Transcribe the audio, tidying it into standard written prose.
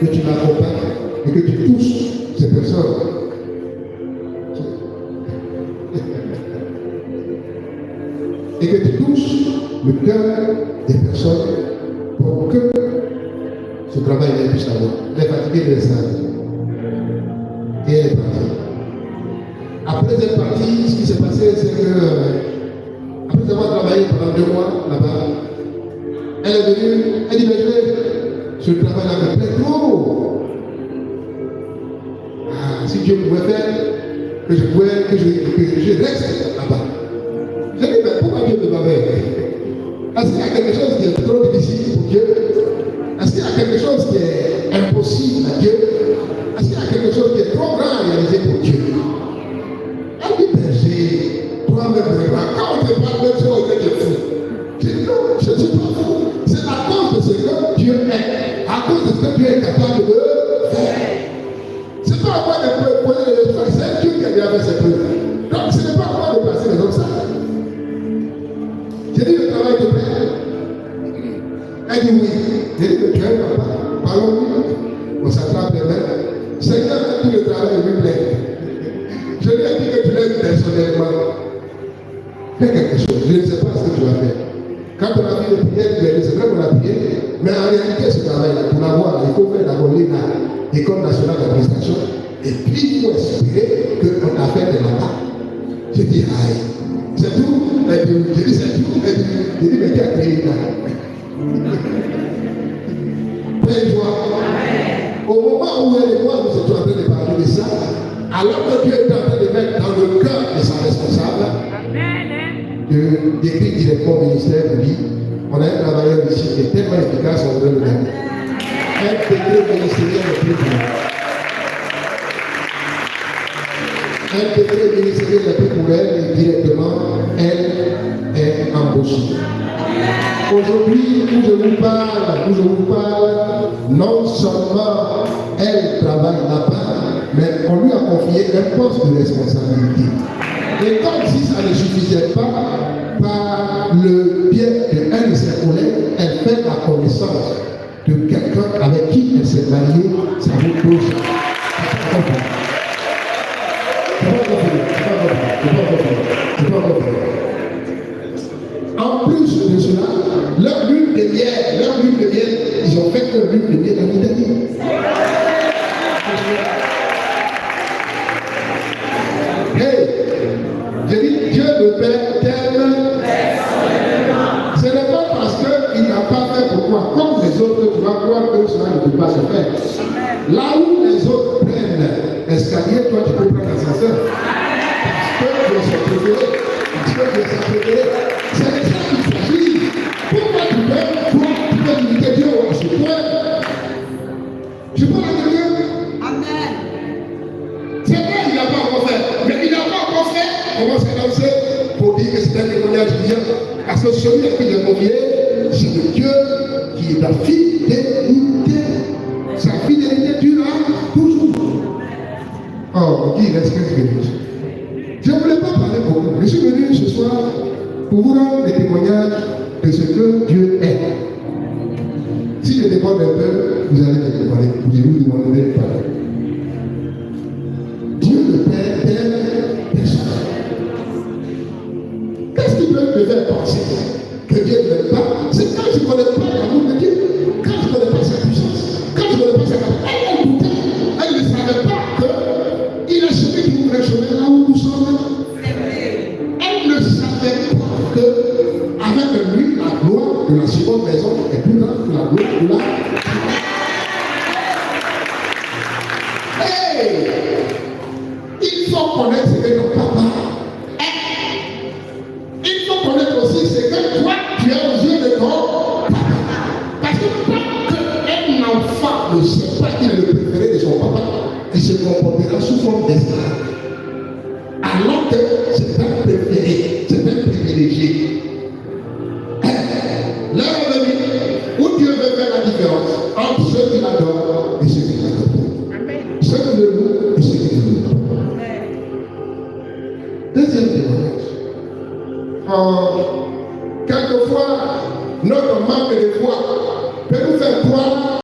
que tu l'accompagnes et que tu touches ces personnes. Et que tu touches le cœur des personnes pour que ce travail puisse avoir. Elle est fatiguée de l'estrade. Et elle est partie. Après être partie, ce qui s'est passé, c'est que après avoir travaillé pendant 2 mois là-bas, elle est venue, elle dit, mais ce travail-là me plaît trop. Ah, si Dieu pouvait faire, que je reste là-bas. J'ai dit, mais pourquoi Dieu ne m'a pas fait? Est-ce qu'il y a quelque chose qui est trop difficile pour Dieu? Est-ce qu'il y a quelque chose qui est impossible à Dieu? Est-ce qu'il y a quelque chose qui est trop grand à réaliser pour Dieu? Elle dit, berger, toi-même, quand on te parle de toi, on est fou. Je dis, non, je ne suis pas fou. C'est à cause de ce que Dieu est, à cause de ce que Dieu est capable de faire. C'est pas à moi de poser les choses, c'est Dieu qui a bien fait ses preuves. Donc ce n'est pas à moi de passer les obstacles. J'ai dit, le travail te plaît? Elle dit oui. J'ai dit, le cœur, papa, parlons-nous. On s'attrape les mains. Seigneur, tout le travail lui plaît. Je lui ai dit que tu l'aimes personnellement. Fais quelque chose. Je ne sais pas ce que tu vas faire. Quand on a fait le prière, c'est vrai qu'on a prié, mais en réalité, ce travail-là, pour l'avoir, il faut faire d'abord l'École nationale d'administration, et puis il faut espérer qu'on a fait de là-bas. J'ai dit, aïe, c'est tout. J'ai dit, c'est tout. J'ai dit, mais qui a créé là? Plein joie. Au moment où elle et moi, nous étions en train de parler de ça, alors que Dieu est en train de mettre dans le cœur de sa responsable, d'écrire directement au ministère, de dire, on a un travailleur ici qui est tellement efficace, on voudrait le gagner. Un décret ministériel est plus pour un décret ministériel est plus pour elle, et directement, elle est embauchée. Aujourd'hui, où je vous parle, non seulement elle travaille là-bas, mais on lui a confié un poste de responsabilité. Et comme si ça ne suffisait pas, par le biais d'un de ses collègues, elle fait la connaissance de quelqu'un avec qui elle s'est mariée, ça vous pose. En plus de cela, leur lune de miel, ils ont fait leur lune de miel en Italie. Hey, j'ai dit, Dieu le Père t'aime. Ce n'est pas parce qu'il n'a pas fait pour toi, comme les autres, tu vas croire que cela ne peut pas se faire. Là où les autres prennent l'escalier, toi tu peux prendre l'ascenseur. Parce que tu es son préféré. Parce que tu es son préféré. C'est de ça qu'il s'agit. Pourquoi tu peux limiter Dieu au point? Je parle à quelqu'un. Amen. C'est vrai, il n'a pas encore fait. Mais il n'a pas encore fait. On va s'annoncer pour dire que c'est un témoignage bien. Parce que celui à qui j'ai confié, c'est le Dieu qui est la fidélité. Sa fidélité durera toujours. Oh, qui reste quelque chose. Je ne voulais pas parler beaucoup. Je suis venu ce soir pour vous rendre des témoignages de ce que Dieu est. Si je déborde un peu, vous allez me parler. Je vous demanderai de parler. Dieu le Père t'aime personne. Qu'est-ce qui peut me faire penser que Dieu ne m'aime pas? C'est quand je ne connais pas l'amour de Dieu, quand je ne connais pas sa puissance, quand je ne connais pas sa capacité. Elle ne savait pas qu'il a celui qui ouvre le chemin là où nous sommes. Elle ne savait pas qu'avec lui, la gloire de la seconde maison est plus grande que la gloire de la. Hey! Il faut connaître ce que ton papa est. Il faut connaître aussi ce que toi tu es aux yeux de ton papa. Parce que tant qu'un enfant ne sait pas qu'il est le préféré de son papa, il se comportera sous forme d'esclave. Alors que c'est un préféré, c'est un privilégié. L'heure est venue où Dieu veut faire la différence entre ceux qui l'adorent et ceux qui l'adorent. Ceux qui le louent et ceux qui le louent. Deuxième témoignage. Quelquefois, notre manque de foi